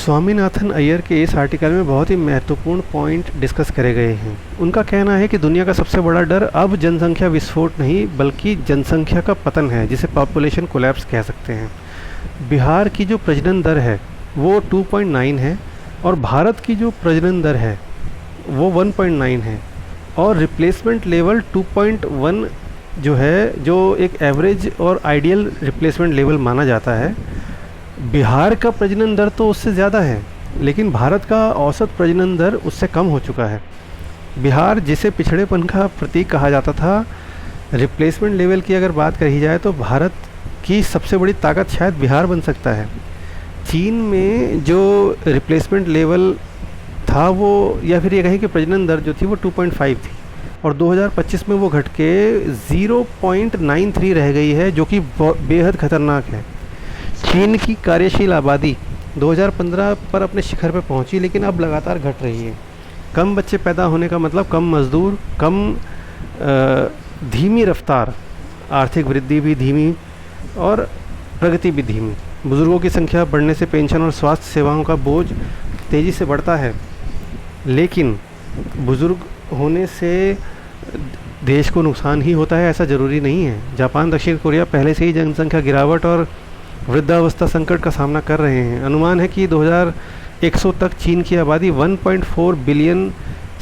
स्वामीनाथन अय्यर के इस आर्टिकल में बहुत ही महत्वपूर्ण पॉइंट डिस्कस करे गए हैं। उनका कहना है कि दुनिया का सबसे बड़ा डर अब जनसंख्या विस्फोट नहीं बल्कि जनसंख्या का पतन है, जिसे पॉपुलेशन कोलैप्स कह सकते हैं। बिहार की जो प्रजनन दर है वो 2.9 है और भारत की जो प्रजनन दर है वो 1.9 है और रिप्लेसमेंट लेवल 2.1 जो है, जो एक एवरेज और आइडियल रिप्लेसमेंट लेवल माना जाता है। बिहार का प्रजनन दर तो उससे ज़्यादा है, लेकिन भारत का औसत प्रजनन दर उससे कम हो चुका है। बिहार, जिसे पिछड़ेपन का प्रतीक कहा जाता था, रिप्लेसमेंट लेवल की अगर बात कही जाए तो भारत की सबसे बड़ी ताकत शायद बिहार बन सकता है। चीन में जो रिप्लेसमेंट लेवल था वो, या फिर ये कहें कि प्रजनन दर जो थी वो 2.5 थी और 2025 में वो घट के 0.93 रह गई है, जो कि बेहद खतरनाक है। चीन की कार्यशील आबादी 2015 पर अपने शिखर पर पहुंची, लेकिन अब लगातार घट रही है। कम बच्चे पैदा होने का मतलब कम मजदूर, कम धीमी रफ्तार, आर्थिक वृद्धि भी धीमी और प्रगति भी धीमी। बुज़ुर्गों की संख्या बढ़ने से पेंशन और स्वास्थ्य सेवाओं का बोझ तेज़ी से बढ़ता है, लेकिन बुज़ुर्ग होने से देश को नुकसान ही होता है ऐसा ज़रूरी नहीं है। जापान, दक्षिण कोरिया पहले से ही जनसंख्या गिरावट और वृद्धावस्था संकट का सामना कर रहे हैं। अनुमान है कि 2100 तक चीन की आबादी 1.4 बिलियन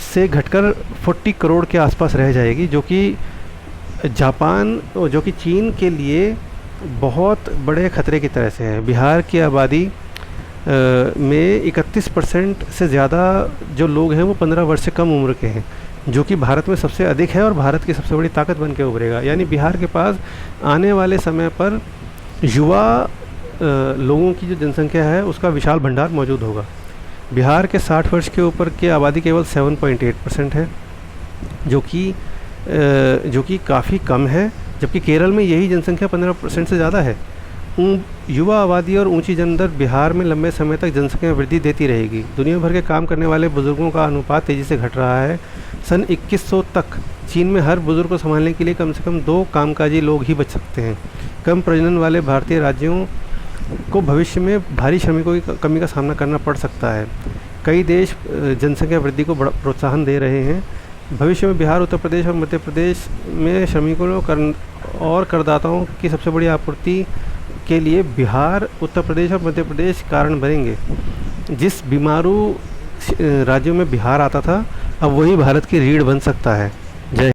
से घटकर 40 करोड़ के आसपास रह जाएगी, जो कि चीन के लिए बहुत बड़े खतरे की तरह से है। बिहार की आबादी में 31% से ज़्यादा जो लोग हैं वो 15 वर्ष से कम उम्र के हैं, जो कि भारत में सबसे अधिक है और भारत की सबसे बड़ी ताकत बन के उभरेगा। यानी बिहार के पास आने वाले समय पर युवा लोगों की जो जनसंख्या है उसका विशाल भंडार मौजूद होगा। बिहार के 60 वर्ष के ऊपर की आबादी केवल 7.8% है, जो कि काफ़ी कम है, जबकि केरल में यही जनसंख्या 15% से ज़्यादा है। युवा आबादी और ऊंची जनदर बिहार में लंबे समय तक जनसंख्या वृद्धि देती रहेगी। दुनिया भर के काम करने वाले बुजुर्गों का अनुपात तेज़ी से घट रहा है। सन 2100 तक चीन में हर बुजुर्ग को संभालने के लिए कम से कम 2 कामकाजी लोग ही बच सकते हैं। कम प्रजनन वाले भारतीय राज्यों को भविष्य में भारी श्रमिकों की कमी का सामना करना पड़ सकता है। कई देश जनसंख्या वृद्धि को बड़ा प्रोत्साहन दे रहे हैं। भविष्य में बिहार, उत्तर प्रदेश और मध्य प्रदेश में श्रमिकों और करदाताओं की सबसे बड़ी आपूर्ति के लिए बिहार, उत्तर प्रदेश और मध्य प्रदेश कारण बनेंगे। जिस बीमारू राज्यों में बिहार आता था, अब वही भारत की रीढ़ बन सकता है। जय